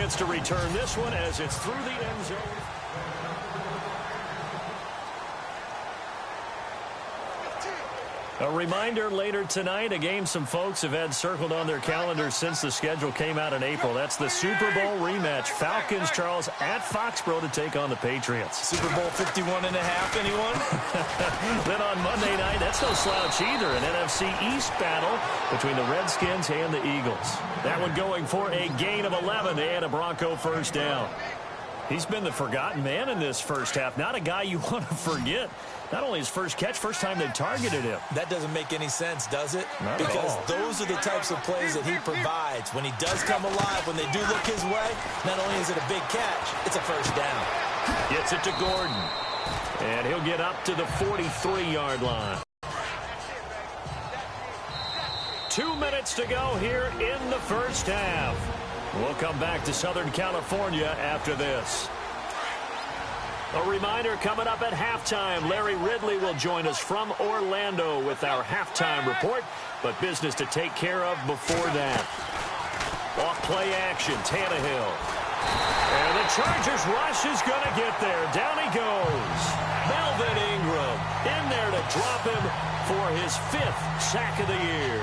chance to return this one as it's through the end zone. A reminder later tonight, a game some folks have had circled on their calendars since the schedule came out in April. That's the Super Bowl rematch. Falcons, Charles, at Foxborough to take on the Patriots. Super Bowl 51 and a half, anyone? Then on Monday night, that's no slouch either. An NFC East battle between the Redskins and the Eagles. That one going for a gain of 11 and a Bronco first down. He's been the forgotten man in this first half. Not a guy you want to forget. Not only his first catch, first time they targeted him. That doesn't make any sense, does it? Not because those are the types of plays that he provides. When he does come alive, when they do look his way, not only is it a big catch, it's a first down. Gets it to Gordon. And he'll get up to the 43-yard line. 2 minutes to go here in the first half. We'll come back to Southern California after this. A reminder coming up at halftime. Larry Ridley will join us from Orlando with our halftime report, but business to take care of before that. Off play action, Tannehill. And the Chargers rush is going to get there. Down he goes. Melvin Ingram in there to drop him for his 5th sack of the year.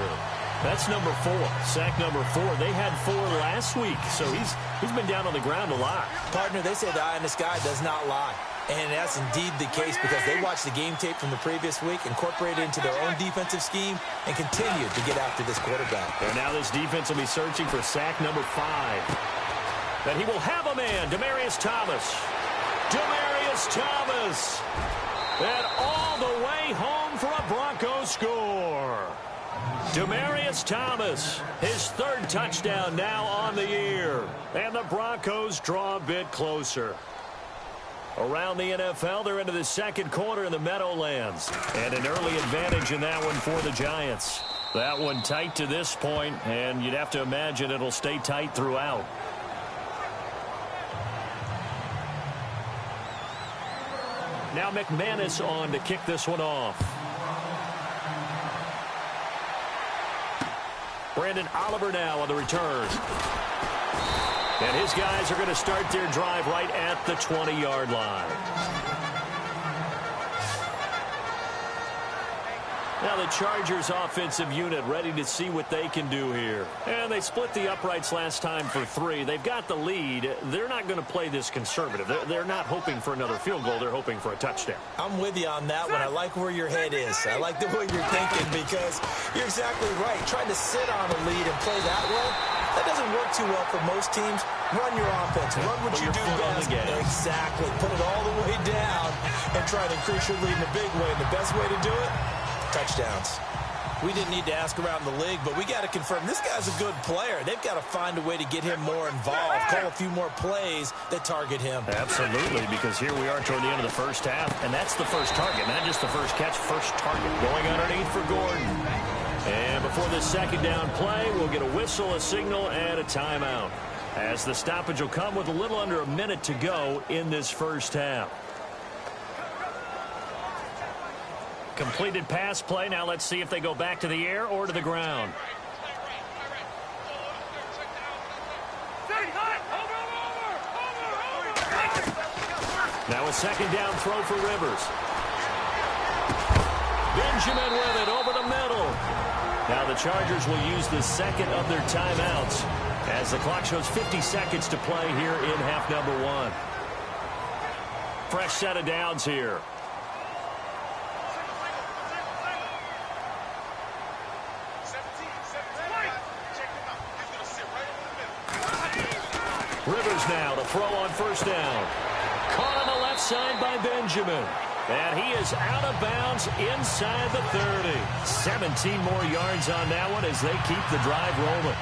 That's number 4, sack number 4. They had 4 last week, so he's been down on the ground a lot. Partner, they say the eye in the sky does not lie. And that's indeed the case because they watched the game tape from the previous week, incorporated it into their own defensive scheme, and continued to get after this quarterback. And now this defense will be searching for sack number 5. And he will have a man, Demaryius Thomas. Demaryius Thomas. And all the way home for a Broncos score. Demaryius Thomas, his 3rd touchdown now on the year. And the Broncos draw a bit closer. Around the NFL, they're into the second quarter in the Meadowlands. And an early advantage in that one for the Giants. That one tight to this point, and you'd have to imagine it'll stay tight throughout. Now McManus on to kick this one off. Brandon Oliver now on the return. And his guys are going to start their drive right at the 20-yard line. Now the Chargers offensive unit ready to see what they can do here. And they split the uprights last time for 3. They've got the lead. They're not going to play this conservative. They're not hoping for another field goal. They're hoping for a touchdown. I'm with you on that one. I like where your head is. I like the way you're thinking because you're exactly right. Trying to sit on a lead and play that way, that doesn't work too well for most teams. Run your offense. Run what you do best. Exactly. Put it all the way down and try to increase your lead in a big way. And the best way to do it, touchdowns. We didn't need to ask around the league, but we got to confirm this guy's a good player. They've got to find a way to get him more involved, call a few more plays that target him. Absolutely, because here we are toward the end of the first half, and that's the first target, not just the first catch, first target. Going underneath for Gordon. And before this second down play, we'll get a whistle, a signal, and a timeout. As the stoppage will come with a little under a minute to go in this first half. Completed pass play. Now let's see if they go back to the air or to the ground. Now a second down throw for Rivers. Benjamin with it over the middle. Now the Chargers will use the second of their timeouts as the clock shows 50 seconds to play here in half number 1. Fresh set of downs here. Rivers now to throw on first down. Caught on the left side by Benjamin. And he is out of bounds inside the 30. 17 more yards on that one as they keep the drive rolling.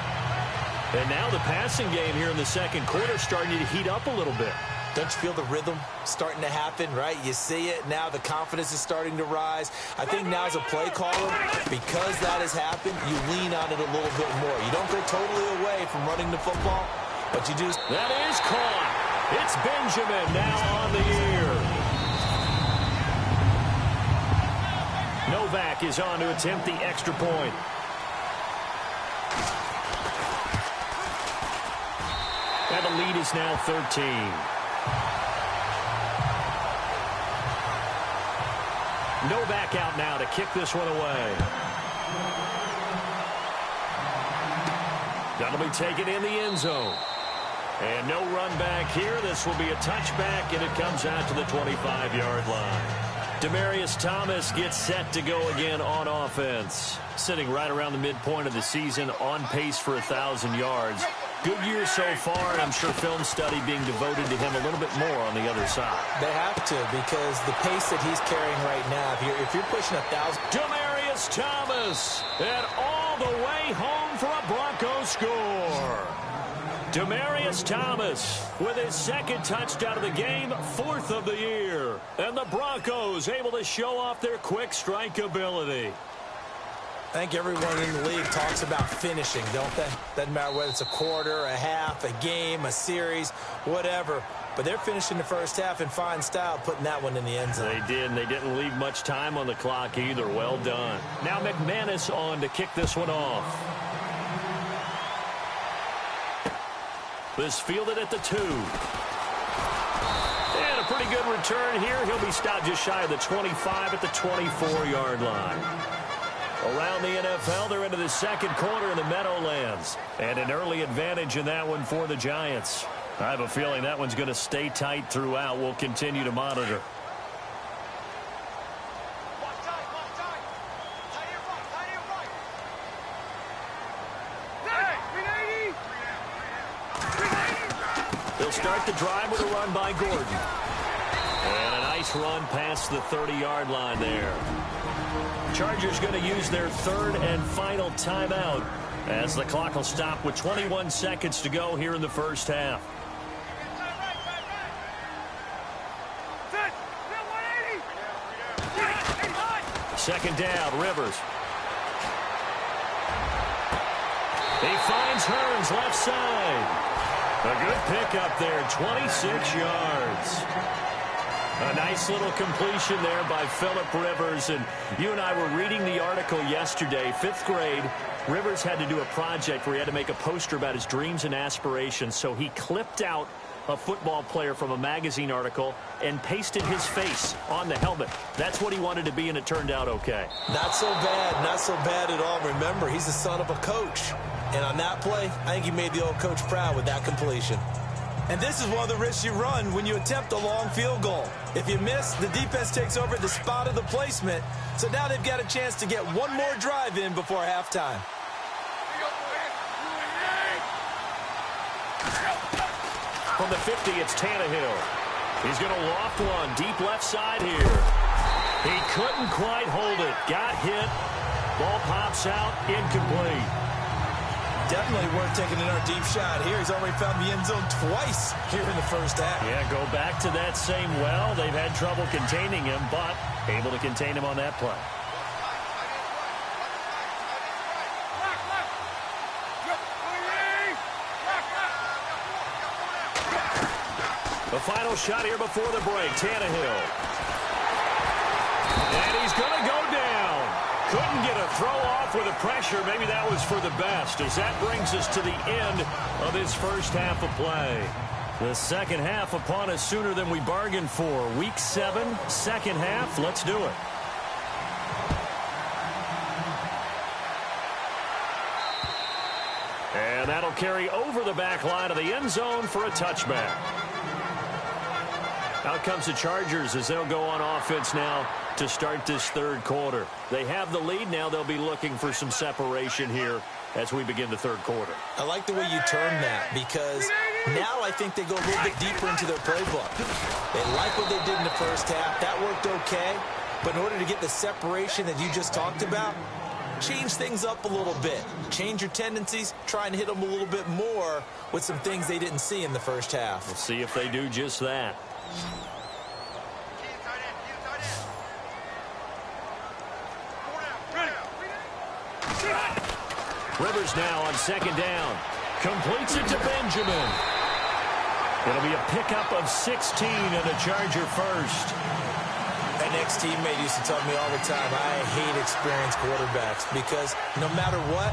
And now the passing game here in the second quarter starting to heat up a little bit. Don't you feel the rhythm starting to happen, right? You see it. Now the confidence is starting to rise. I think now as a play caller, because that has happened, you lean on it a little bit more. You don't go totally away from running the football, but you do. That is caught. It's Benjamin now on the year. Novak is on to attempt the extra point. And the lead is now 13. No back out now to kick this one away. That'll be taken in the end zone. And no run back here. This will be a touchback, and it comes out to the 25-yard line. Demaryius Thomas gets set to go again on offense. Sitting right around the midpoint of the season, on pace for 1,000 yards. Good year so far, and I'm sure film study being devoted to him a little bit more on the other side. They have to, because the pace that he's carrying right now, if you're pushing 1,000... Demaryius Thomas, and all the way home for a Broncos score. Demaryius Thomas with his second touchdown of the game, 4th of the year. And the Broncos able to show off their quick strike ability. I think everyone in the league talks about finishing, don't they? Doesn't matter whether it's a quarter, a half, a game, a series, whatever. But they're finishing the first half in fine style, putting that one in the end zone. They did, and they didn't leave much time on the clock either. Well done. Now McManus on to kick this one off. This fielded at the 2. And a pretty good return here. He'll be stopped just shy of the 25 at the 24-yard line. Around the NFL, they're into the second quarter in the Meadowlands. And an early advantage in that one for the Giants. I have a feeling that one's going to stay tight throughout. We'll continue to monitor. They'll start the drive with a run by Gordon. And a nice run past the 30-yard line there. Chargers going to use their third and final timeout as the clock will stop with 21 seconds to go here in the first half. Second down, Rivers. He finds Hearns left side. A good pickup there, 26 yards. A nice little completion there by Phillip Rivers. And you and I were reading the article yesterday, 5th grade. Rivers had to do a project where he had to make a poster about his dreams and aspirations. So he clipped out a football player from a magazine article and pasted his face on the helmet. That's what he wanted to be, and it turned out okay. Not so bad at all. Remember, he's the son of a coach. And on that play, I think he made the old coach proud with that completion. And this is one of the risks you run when you attempt a long field goal. If you miss, the defense takes over the spot of the placement. So now they've got a chance to get one more drive in before halftime. From the 50, it's Tannehill. He's going to loft one deep left side here. He couldn't quite hold it. Got hit. Ball pops out. Incomplete. Definitely worth taking another deep shot here. He's already found the end zone twice here in the first half. Yeah, go back to that same well. They've had trouble containing him, but able to contain him on that play. The final shot here before the break, Tannehill. And he's going to go down. Couldn't get a throw off with the pressure. Maybe that was for the best, as that brings us to the end of this first half of play. The second half upon us sooner than we bargained for. Week 7, second half. Let's do it. And that'll carry over the back line of the end zone for a touchback. Out comes the Chargers as they'll go on offense now to start this third quarter. They have the lead now. They'll be looking for some separation here as we begin the third quarter. I like the way you term that, because now I think they go a little bit deeper into their playbook. They like what they did in the first half. That worked okay. But in order to get the separation that you just talked about, change things up a little bit. Change your tendencies. Try and hit them a little bit more with some things they didn't see in the first half. We'll see if they do just that. Rivers now on second down. Completes it to Benjamin. It'll be a pickup of 16 and a Charger first. An ex-teammate used to tell me all the time, I hate experienced quarterbacks, because no matter what,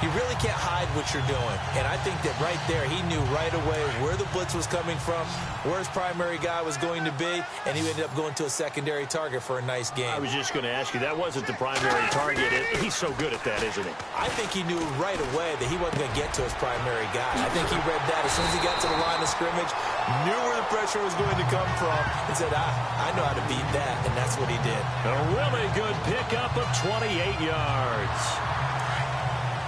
you really can't hide what you're doing. And I think that right there, he knew right away where the blitz was coming from, where his primary guy was going to be, and he ended up going to a secondary target for a nice game. I was just going to ask you, that wasn't the primary target. He's so good at that, isn't he? I think he knew right away that he wasn't going to get to his primary guy. I think he read that as soon as he got to the line of scrimmage, knew where the pressure was going to come from, and said, I know how to beat that, and that's what he did. A really good pickup of 28 yards.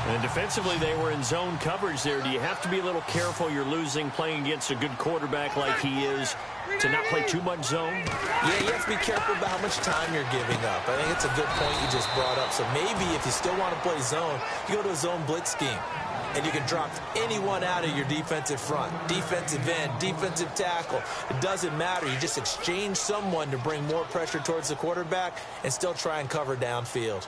And defensively, they were in zone coverage there. Do you have to be a little careful? You're losing playing against a good quarterback like he is to not play too much zone? Yeah, you have to be careful about how much time you're giving up. I think it's a good point you just brought up. So maybe if you still want to play zone, you go to a zone blitz scheme. And you can drop anyone out of your defensive front, defensive end, defensive tackle. It doesn't matter. You just exchange someone to bring more pressure towards the quarterback and still try and cover downfield.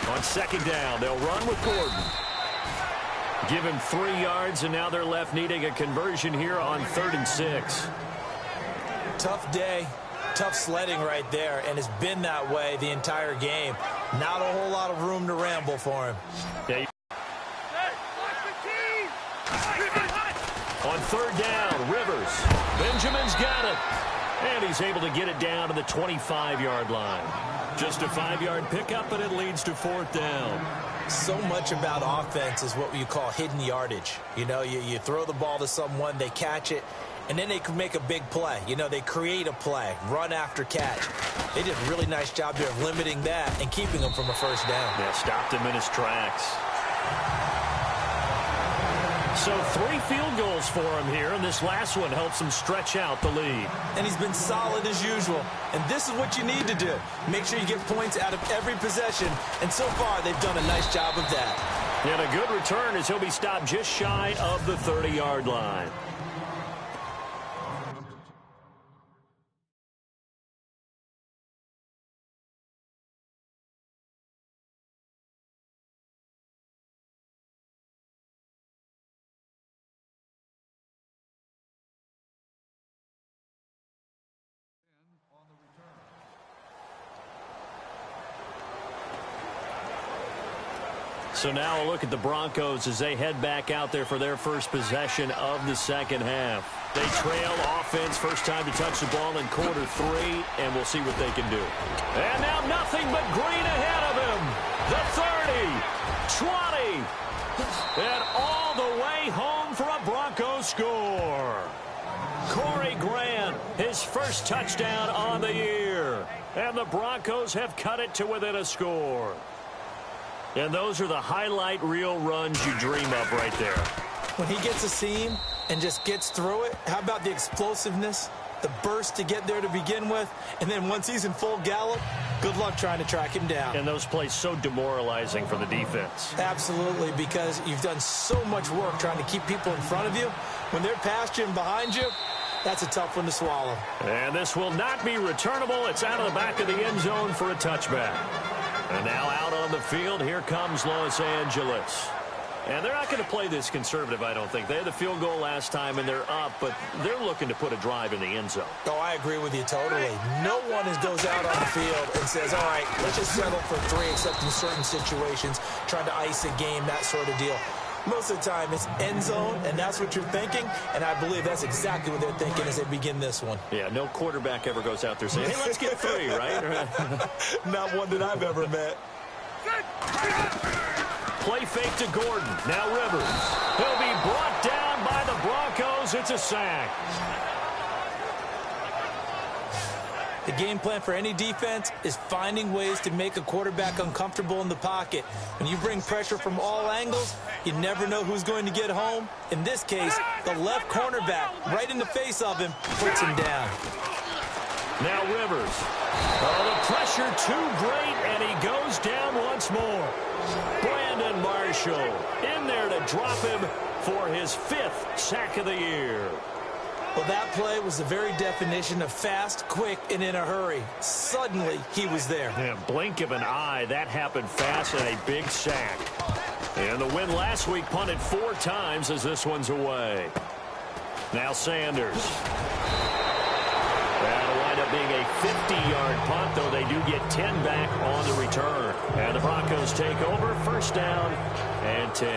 On second down, they'll run with Gordon. Give him 3 yards, and now they're left needing a conversion here on 3rd and 6. Tough day. Tough sledding right there, and it's been that way the entire game. Not a whole lot of room to ramble for him. Yeah. On 3rd down, Rivers. Benjamin's got it. And he's able to get it down to the 25-yard line. Just a 5-yard pickup, but it leads to 4th down. So much about offense is what you call hidden yardage. You know, you throw the ball to someone, they catch it, and then they can make a big play. You know, they create a play, run after catch. They did a really nice job there of limiting that and keeping him from a 1st down. Yeah, stopped him in his tracks. So 3 field goals for him here, and this last one helps him stretch out the lead. And he's been solid as usual. And this is what you need to do. Make sure you get points out of every possession. And so far, they've done a nice job of that. And a good return as he'll be stopped just shy of the 30-yard line. So now a look at the Broncos as they head back out there for their first possession of the second half. They trail offense, first time to touch the ball in quarter 3, and we'll see what they can do. And now nothing but green ahead of him. The 30, 20, and all the way home for a Broncos score. Corey Grant, his first touchdown on the year. And the Broncos have cut it to within a score. And those are the highlight reel runs you dream of right there. When he gets a seam and just gets through it, how about the explosiveness, the burst to get there to begin with, and then once he's in full gallop, good luck trying to track him down. And those plays so demoralizing for the defense. Absolutely, because you've done so much work trying to keep people in front of you. When they're past you and behind you, that's a tough one to swallow. And this will not be returnable. It's out of the back of the end zone for a touchback. And now out on the field, here comes Los Angeles. And they're not going to play this conservative, I don't think. They had the field goal last time, and they're up, but they're looking to put a drive in the end zone. Oh, I agree with you totally. No one goes out on the field and says, all right, let's just settle for 3, except in certain situations, trying to ice a game, that sort of deal. Most of the time, it's end zone, and that's what you're thinking, and I believe that's exactly what they're thinking as they begin this one. Yeah, no quarterback ever goes out there saying, hey, let's get 3, right? Not one that I've ever met. Play fake to Gordon. Now Rivers. He'll be brought down by the Broncos. It's a sack. The game plan for any defense is finding ways to make a quarterback uncomfortable in the pocket. When you bring pressure from all angles, you never know who's going to get home. In this case, the left cornerback, right in the face of him, puts him down. Now Rivers. Oh, the pressure too great, and he goes down once more. Brandon Marshall in there to drop him for his 5th sack of the year. Well, that play was the very definition of fast, quick, and in a hurry. Suddenly, he was there. Yeah, blink of an eye, that happened fast and a big sack. And the win last week punted 4 times as this one's away. Now Sanders. That'll wind up up being a 50-yard punt, though they do get 10 back on the return. And the Broncos take over, first down and 10.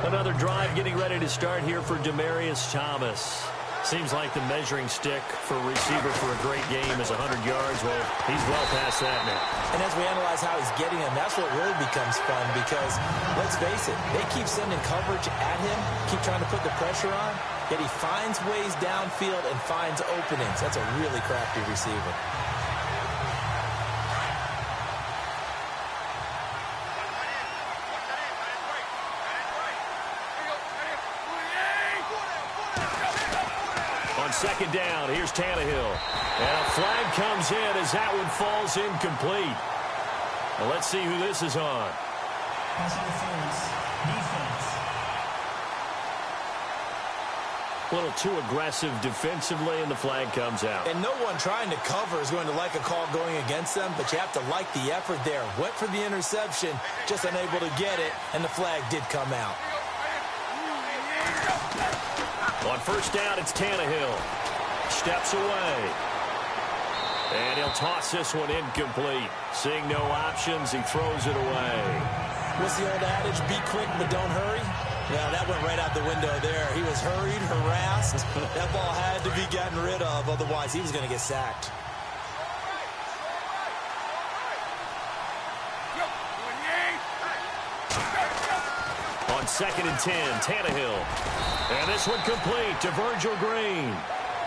Another drive getting ready to start here for Demaryius Thomas. Seems like the measuring stick for a receiver for a great game is 100 yards. Well, he's well past that now. And as we analyze how he's getting them, that's what really becomes fun because, let's face it, they keep sending coverage at him, keep trying to put the pressure on, yet he finds ways downfield and finds openings. That's a really crafty receiver. Second down, here's Tannehill. And a flag comes in as that one falls incomplete. Well, let's see who this is on. A little too aggressive defensively, and the flag comes out. And no one trying to cover is going to like a call going against them, but you have to like the effort there. Went for the interception, just unable to get it, and the flag did come out. On first down, it's Tannehill. Steps away. And he'll toss this one incomplete. Seeing no options, he throws it away. What's the old adage? Be quick, but don't hurry? Well, that went right out the window there. He was hurried, harassed. That ball had to be gotten rid of. Otherwise, he was going to get sacked. On second and 10, Tannehill. And this one complete to Virgil Green.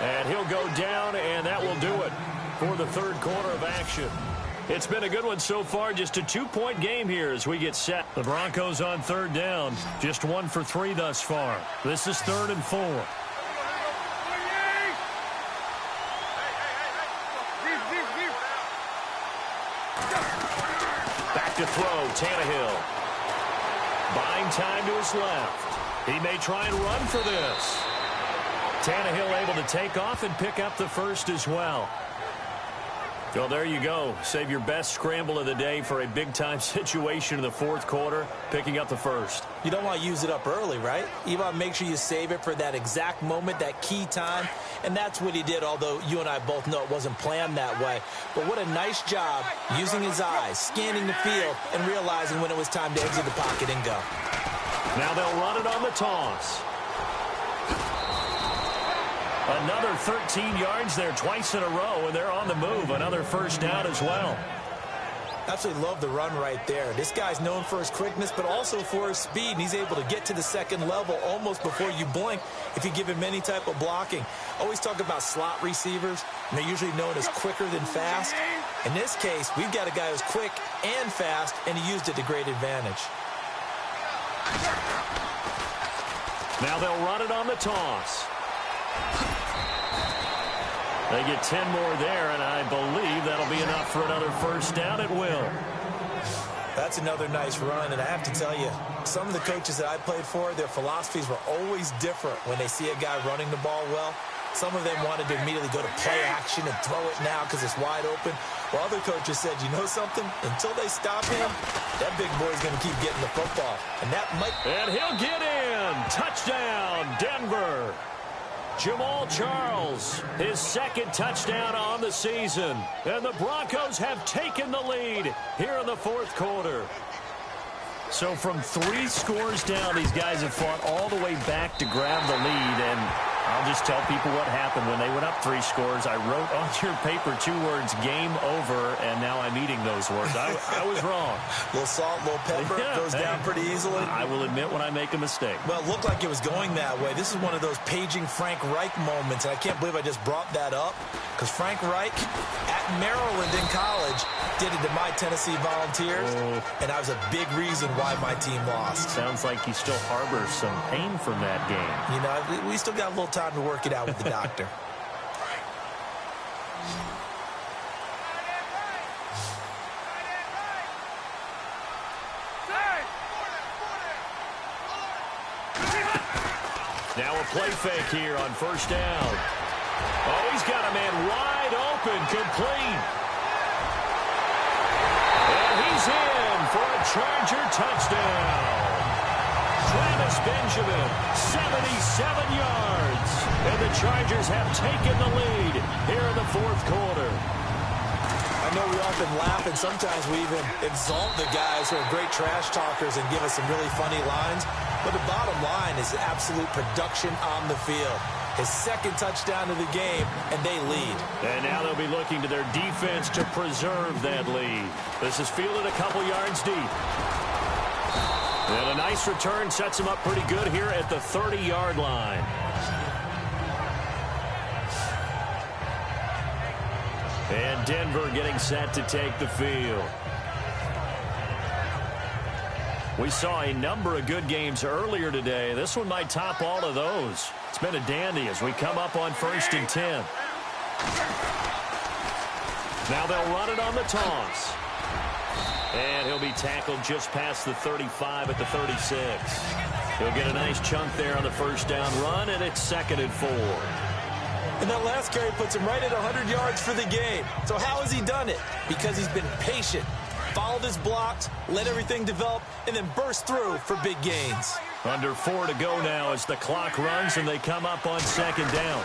And he'll go down, and that will do it for the third quarter of action. It's been a good one so far. Just a 2-point game here as we get set. The Broncos on third down. Just 1 for 3 thus far. This is 3rd and 4. Back to throw, Tannehill. Buying time to his left. He may try and run for this. Tannehill able to take off and pick up the first as well. Well, there you go. Save your best scramble of the day for a big-time situation in the fourth quarter, picking up the first. You don't want to use it up early, right? You want to make sure you save it for that exact moment, that key time. And that's what he did, although you and I both know it wasn't planned that way. But what a nice job using his eyes, scanning the field, and realizing when it was time to exit the pocket and go. Now they'll run it on the toss. Another 13 yards there twice in a row, and they're on the move. Another first down as well. Absolutely love the run right there. This guy's known for his quickness, but also for his speed. And he's able to get to the second level almost before you blink if you give him any type of blocking. Always talk about slot receivers, and they're usually known as quicker than fast. In this case, we've got a guy who's quick and fast, and he used it to great advantage. Now they'll run it on the toss. They get 10 more there, and I believe that'll be enough for another first down. It will. That's another nice run, and I have to tell you, some of the coaches that I played for, their philosophies were always different when they see a guy running the ball well. Some of them wanted to immediately go to play action and throw it now because it's wide open. While other coaches said, you know something? Until they stop him, that big boy's going to keep getting the football. And that might... And he'll get in. Touchdown, Denver. Jamal Charles, his second touchdown on the season. And the Broncos have taken the lead here in the fourth quarter. So from 3 scores down, these guys have fought all the way back to grab the lead. And I'll just tell people what happened when they went up 3 scores. I wrote on your paper 2 words, game over, and now I'm eating those words. I was wrong. A little salt, a little pepper, goes down pretty easily. I will admit when I make a mistake. Well, it looked like it was going that way. This is one of those paging Frank Reich moments, and I can't believe I just brought that up because Frank Reich at Maryland in college did it to my Tennessee Volunteers, and that was a big reason why my team lost. Sounds like you still harbor some pain from that game. You know, we still got a little time to work it out with the doctor. Now a play fake here on first down. Oh, he's got a man wide open, complete. And he's in for a Charger touchdown. Travis Benjamin, 77 yards. And the Chargers have taken the lead here in the fourth quarter. I know we often laugh, and sometimes we even exalt the guys who are great trash talkers and give us some really funny lines. But the bottom line is absolute production on the field. His second touchdown of the game, and they lead. And now they'll be looking to their defense to preserve that lead. This is fielded a couple yards deep. And a nice return sets him up pretty good here at the 30-yard line. And Denver getting set to take the field. We saw a number of good games earlier today. This one might top all of those. It's been a dandy as we come up on 1st and 10. Now they'll run it on the toss. And he'll be tackled just past the 35 at the 36. He'll get a nice chunk there on the first down run, and it's 2nd and 4. And that last carry puts him right at 100 yards for the game. So how has he done it? Because he's been patient, followed his blocks, let everything develop, and then burst through for big gains. Under 4 to go now as the clock runs and they come up on 2nd down.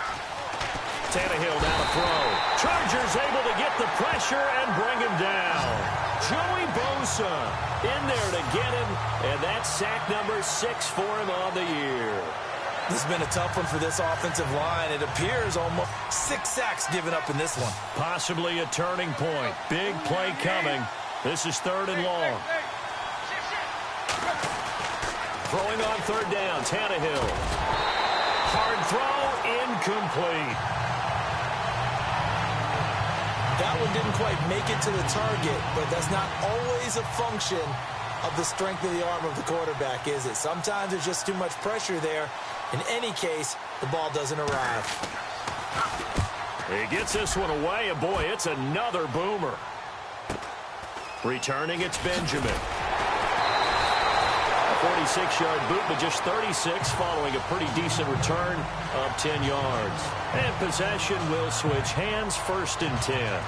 Tannehill down to throw. Chargers able to get the pressure and bring him down. Joey Bosa in there to get him, and that's sack number 6 for him on the year. This has been a tough one for this offensive line. It appears almost 6 sacks given up in this one. Possibly a turning point. Big play coming. This is 3rd and long. Throwing on 3rd down, Tannehill. Hard throw, incomplete. That one didn't quite make it to the target, but that's not always a function of the strength of the arm of the quarterback, is it? Sometimes there's just too much pressure there. In any case, the ball doesn't arrive. He gets this one away, and boy, it's another boomer. Returning, it's Benjamin. A 46-yard boot, but just 36 following a pretty decent return of 10 yards. And possession will switch hands, 1st and 10.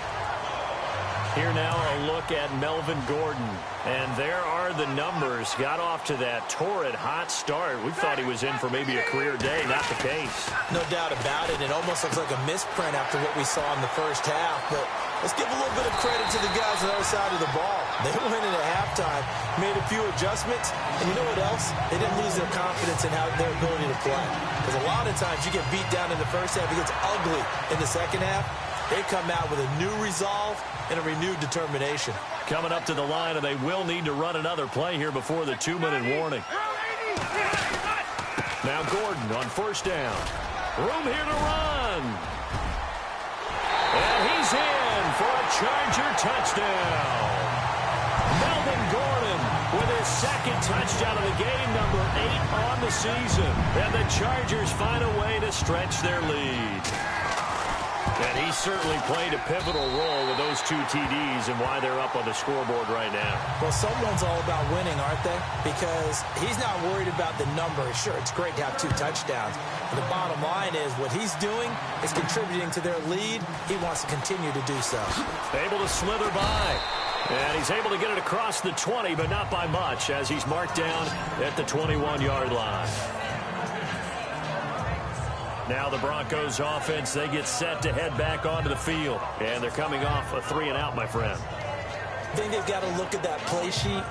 Here now a look at Melvin Gordon. And there are the numbers. Got off to that torrid hot start. We thought he was in for maybe a career day. Not the case. No doubt about it. It almost looks like a misprint after what we saw in the first half. But let's give a little bit of credit to the guys on the other side of the ball. They went in at halftime, made a few adjustments. And you know what else? They didn't lose their confidence in their ability to play. Because a lot of times you get beat down in the first half. It gets ugly in the second half. They come out with a new resolve and a renewed determination. Coming up to the line, and they will need to run another play here before the 2-minute warning. Now Gordon on 1st down. Room here to run. And he's in for a Charger touchdown. Melvin Gordon with his 2nd touchdown of the game, number 8 on the season. And the Chargers find a way to stretch their lead. And he certainly played a pivotal role with those 2 TDs and why they're up on the scoreboard right now. Well, someone's all about winning, aren't they? Because he's not worried about the numbers. Sure, it's great to have 2 touchdowns. But the bottom line is what he's doing is contributing to their lead. He wants to continue to do so. Able to slither by. And he's able to get it across the 20, but not by much, as he's marked down at the 21-yard line. Now the Broncos offense, they get set to head back onto the field. And they're coming off a 3-and-out, my friend. I think they've got to look at that play sheet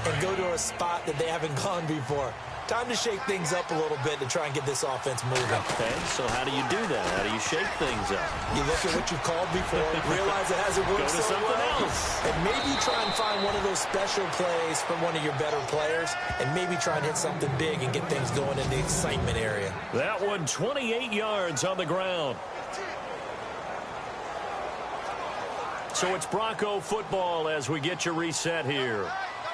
and go to a spot that they haven't gone before. Time to shake things up a little bit to try and get this offense moving. Okay, so how do you do that? How do you shake things up? You look at what you've called before, realize it hasn't worked so well, else. and maybe try and find one of those special plays from one of your better players, and maybe try and hit something big and get things going in the excitement area. That one, 28 yards on the ground. So it's Bronco football as we get you reset here.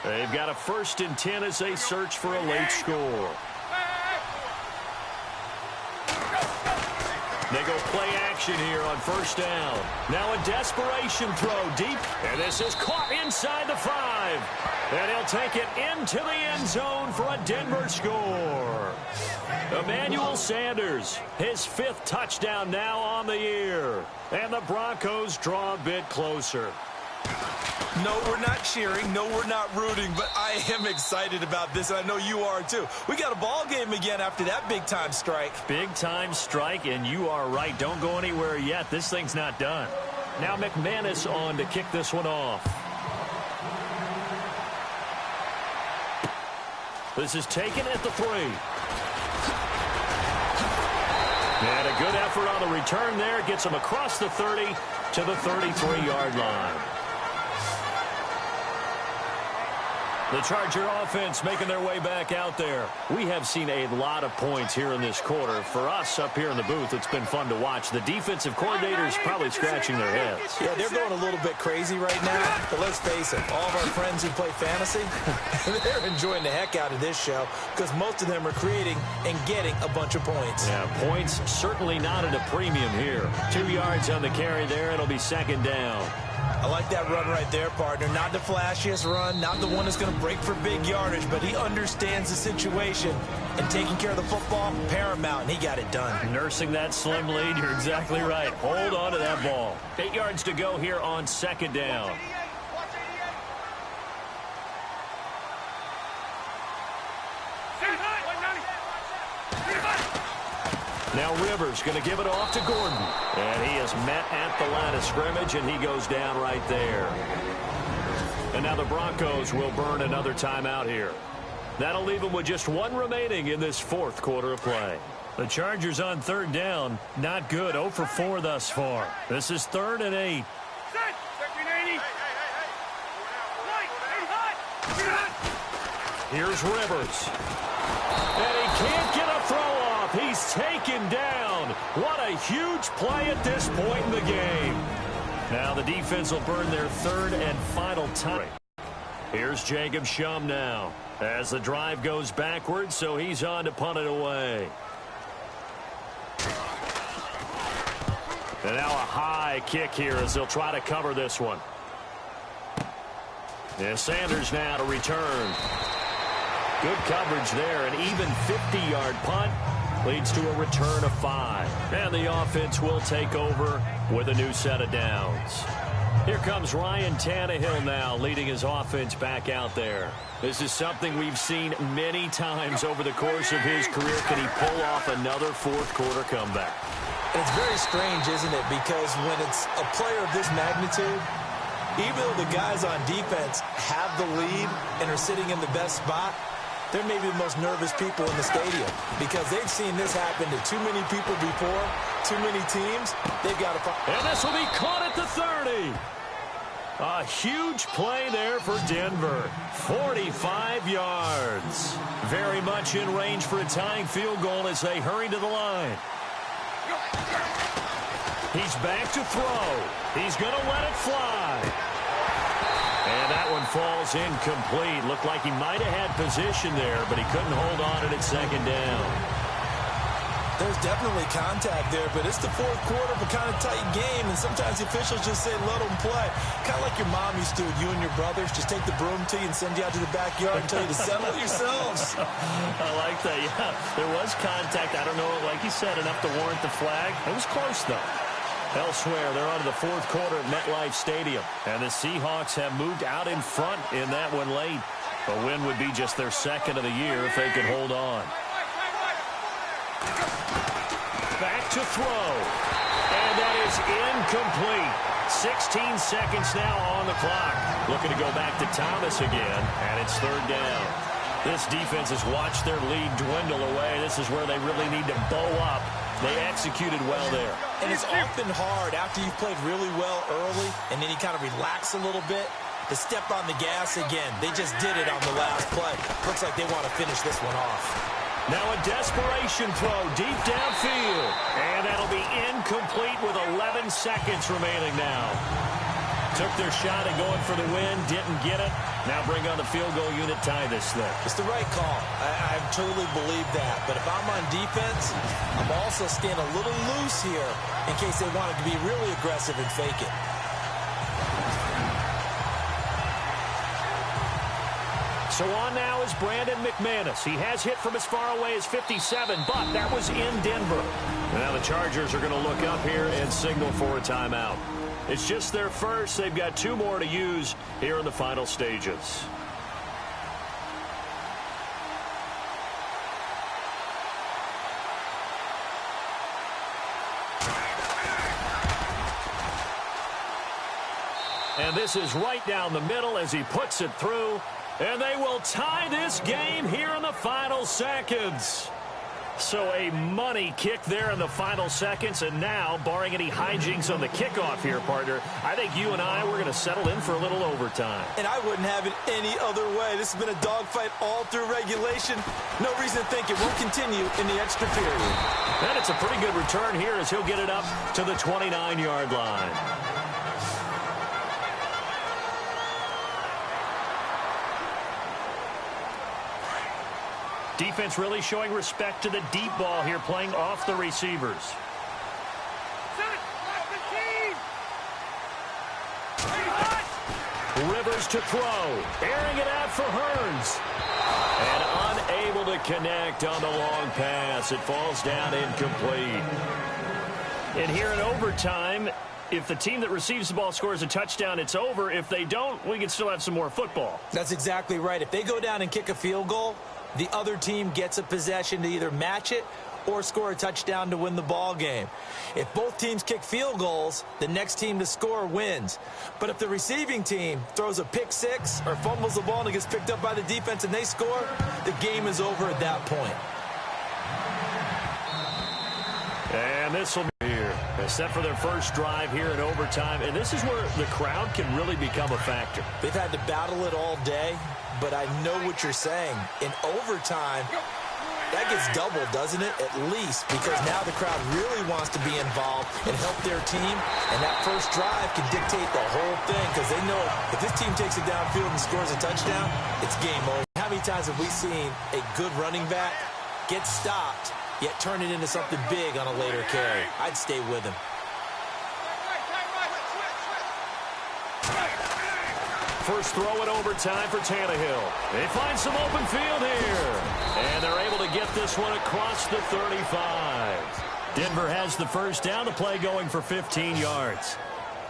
They've got a 1st and 10 as they search for a late score. They go play action here on 1st down. Now a desperation throw deep, and this is caught inside the 5. And he'll take it into the end zone for a Denver score. Emmanuel Sanders, his 5th touchdown now on the year. And the Broncos draw a bit closer. No, we're not cheering. No, we're not rooting, but I am excited about this, and I know you are too. We got a ball game again after that big-time strike. Big-time strike, and you are right. Don't go anywhere yet. This thing's not done. Now McManus on to kick this one off. This is taken at the 3. And a good effort on the return there. Gets him across the 30 to the 33-yard line. The Charger offense making their way back out there. We have seen a lot of points here in this quarter. For us up here in the booth, it's been fun to watch. The defensive coordinators probably scratching their heads. Yeah, they're going a little bit crazy right now. But let's face it, all of our friends who play fantasy, they're enjoying the heck out of this show because most of them are creating and getting a bunch of points. Yeah, points certainly not at a premium here. 2 yards on the carry there. It'll be second down. I like that run right there, partner. Not the flashiest run, not the one that's going to break for big yardage, but he understands the situation, and taking care of the football, paramount, and he got it done. Nursing that slim lead, you're exactly right. Hold on to that ball. 8 yards to go here on second down. Now Rivers going to give it off to Gordon. And he is met at the line of scrimmage, and he goes down right there. And now the Broncos will burn another timeout here. That'll leave them with just one remaining in this fourth quarter of play. The Chargers on third down. Not good. 0 for 4 thus far. This is 3rd and 8. Here's Rivers. And he can't get a throw off. He's taken down. What a huge play at this point in the game. Now the defense will burn their 3rd and final time. Here's Jacob Shum now as the drive goes backwards, so he's on to punt it away. And now a high kick here as they'll try to cover this one. And Sanders now to return. Good coverage there. An even 50-yard punt leads to a return of 5. And the offense will take over with a new set of downs. Here comes Ryan Tannehill now leading his offense back out there. This is something we've seen many times over the course of his career. Can he pull off another fourth quarter comeback? And it's very strange, isn't it? Because when it's a player of this magnitude, even though the guys on defense have the lead and are sitting in the best spot, they're maybe the most nervous people in the stadium because they've seen this happen to too many people before, too many teams. They've got to... And this will be caught at the 30. A huge play there for Denver. 45 yards. Very much in range for a tying field goal as they hurry to the line. He's back to throw. He's going to let it fly. And that one falls incomplete. Looked like he might have had position there, but he couldn't hold on it at second down. There's definitely contact there, but it's the fourth quarter of a kind of tight game, and sometimes the officials just say, let them play. Kind of like your mom used to with you and your brothers. Just take the broom to you and send you out to the backyard and tell you to settle yourselves. I like that, yeah. There was contact. I don't know, like you said, enough to warrant the flag. It was close, though. Elsewhere, they're on to the fourth quarter at MetLife Stadium. And the Seahawks have moved out in front in that one late. A win would be just their 2nd of the year if they could hold on. Back to throw. And that is incomplete. 16 seconds now on the clock. Looking to go back to Thomas again. And it's 3rd down. This defense has watched their lead dwindle away. This is where they really need to bow up. They executed well there. And it's often hard after you've played really well early and then you kind of relax a little bit to step on the gas again. They just did it on the last play. Looks like they want to finish this one off. Now a desperation throw deep downfield. And that'll be incomplete with 11 seconds remaining now. Took their shot at going for the win, didn't get it. Now bring on the field goal unit, tie this thing. It's the right call. I totally believe that. But if I'm on defense, I'm also staying a little loose here in case they wanted to be really aggressive and fake it. So on now is Brandon McManus. He has hit from as far away as 57, but that was in Denver. Now the Chargers are going to look up here and signal for a timeout. It's just their first. They've got 2 more to use here in the final stages. And this is right down the middle as he puts it through. And they will tie this game here in the final seconds. So a money kick there in the final seconds. And now, barring any hijinks on the kickoff here, partner, I think you and I, we're going to settle in for a little overtime. And I wouldn't have it any other way. This has been a dogfight all through regulation. No reason to think it won't continue in the extra period. And it's a pretty good return here as he'll get it up to the 29-yard line. Defense really showing respect to the deep ball here, playing off the receivers. Rivers to throw, airing it out for Hearns. And unable to connect on the long pass. It falls down incomplete. And here in overtime, if the team that receives the ball scores a touchdown, it's over. If they don't, we can still have some more football. That's exactly right. If they go down and kick a field goal, the other team gets a possession to either match it or score a touchdown to win the ball game. If both teams kick field goals, the next team to score wins. But if the receiving team throws a pick six or fumbles the ball and it gets picked up by the defense and they score, the game is over at that point. And this will be here. Set for their first drive here in overtime. And this is where the crowd can really become a factor. They've had to battle it all day, but I know what you're saying. In overtime, that gets doubled, doesn't it? At least, because now the crowd really wants to be involved and help their team. And that first drive can dictate the whole thing because they know if this team takes it downfield and scores a touchdown, it's game over. How many times have we seen a good running back get stopped, yet turn it into something big on a later carry? I'd stay with him. First throw in overtime for Tannehill. They find some open field here. And they're able to get this one across the 35. Denver has the first down. The play going for 15 yards.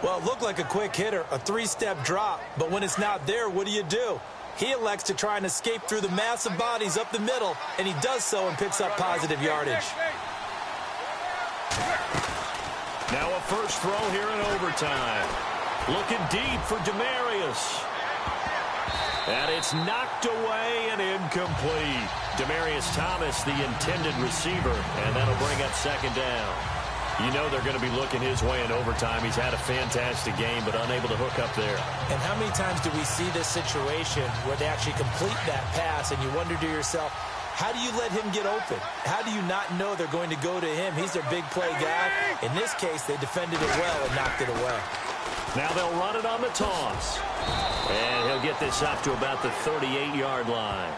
Well, it looked like a quick hitter, a three-step drop. But when it's not there, what do? He elects to try and escape through the massive bodies up the middle, and he does so and picks up positive yardage. Now a first throw here in overtime. Looking deep for Demaryius. And it's knocked away and incomplete. Demaryius Thomas, the intended receiver, and that'll bring up second down. You know they're going to be looking his way in overtime. He's had a fantastic game, but unable to hook up there. And how many times do we see this situation where they actually complete that pass, and you wonder to yourself, how do you let him get open? How do you not know they're going to go to him? He's their big play guy. In this case, they defended it well and knocked it away. Now they'll run it on the toss. And he'll get this up to about the 38-yard line.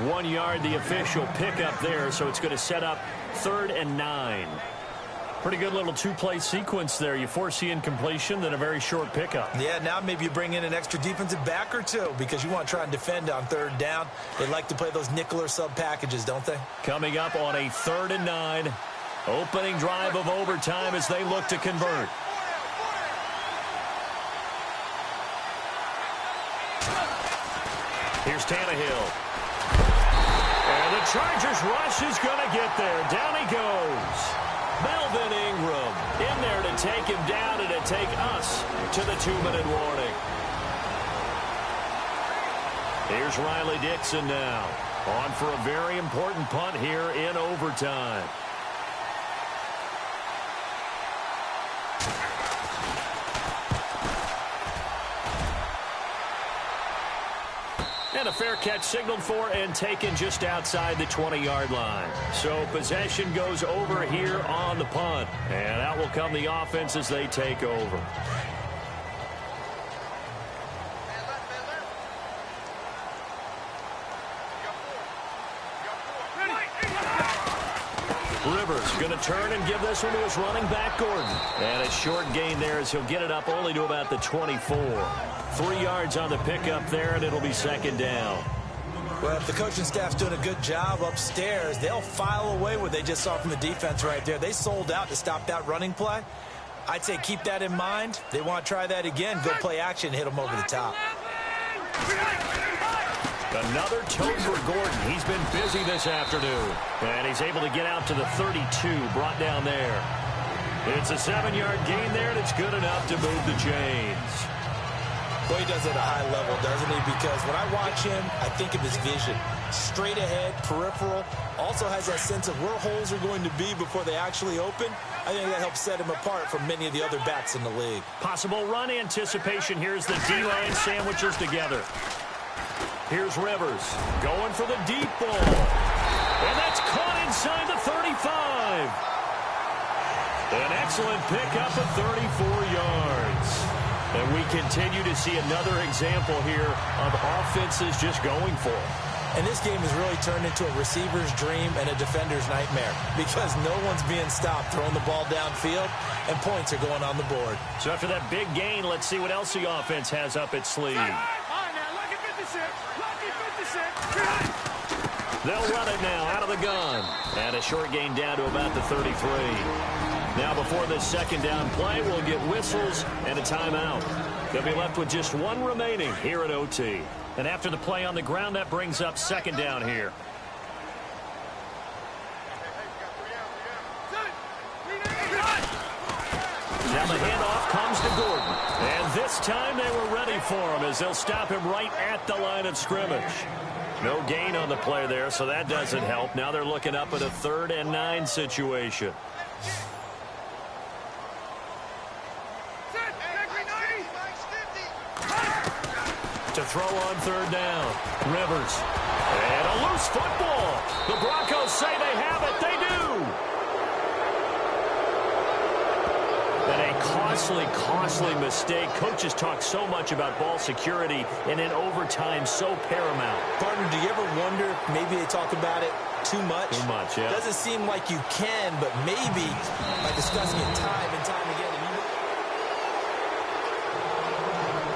1 yard, the official pickup there, so it's going to set up 3rd and 9. Pretty good little two-play sequence there. You force the incompletion, then a very short pickup. Yeah, now maybe you bring in an extra defensive back or two because you want to try and defend on 3rd down. They like to play those nickel or sub packages, don't they? Coming up on a 3rd and 9. Opening drive of overtime as they look to convert. Here's Tannehill. And the Chargers rush is going to get there. Down he goes. Melvin Ingram in there to take him down and to take us to the 2-minute warning. Here's Riley Dixon now. On for a very important punt here in overtime. And a fair catch signaled for and taken just outside the 20-yard line. So possession goes over here on the punt. And out will come the offense as they take over. Rivers going to turn and give this one to his running back, Gordon. And a short gain there as he'll get it up only to about the 24. 3 yards on the pickup there, and it'll be second down. Well, if the coaching staff's doing a good job upstairs, they'll file away what they just saw from the defense right there. They sold out to stop that running play. I'd say keep that in mind. They want to try that again. Go play action, hit them over the top. Another toe for Gordon. He's been busy this afternoon. And he's able to get out to the 32, brought down there. It's a 7-yard gain there, and it's good enough to move the chains. Boy, he does it at a high level, doesn't he? Because when I watch him, I think of his vision. Straight ahead, peripheral. Also has that sense of where holes are going to be before they actually open. I think that helps set him apart from many of the other backs in the league. Possible run anticipation. Here's the D-line sandwiches together. Here's Rivers going for the deep ball. And that's caught inside the 35. An excellent pickup of 34 yards. And we continue to see another example here of offenses just going for it. And this game has really turned into a receiver's dream and a defender's nightmare because no one's being stopped throwing the ball downfield, and points are going on the board. So after that big gain, let's see what else the offense has up its sleeve. They'll run it now out of the gun. And a short gain down to about the 33. Now before this second down play, we'll get whistles and a timeout. They'll be left with just one remaining here at OT. And after the play on the ground, that brings up second down here. Now the handoff comes to Gordon. And this time they were ready for him as they'll stop him right at the line of scrimmage. No gain on the play there, so that doesn't help. Now they're looking up at a 3rd and 9 situation. To throw on 3rd down. Rivers. And a loose football. The Broncos say they have it. They do. And a costly mistake. Coaches talk so much about ball security, and in overtime, so paramount. Partner, do you ever wonder if maybe they talk about it too much? Too much, yeah. Doesn't seem like you can, but maybe by discussing it time and time again.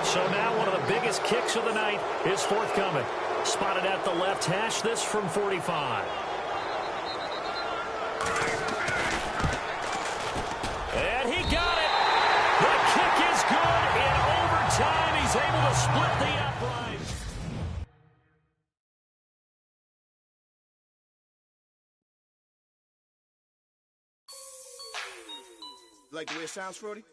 So now one of the biggest kicks of the night is forthcoming. Spotted at the left hash, this from 45. And he got it. The kick is good. In overtime, he's able to split the upright. Like the way it sounds, Frody?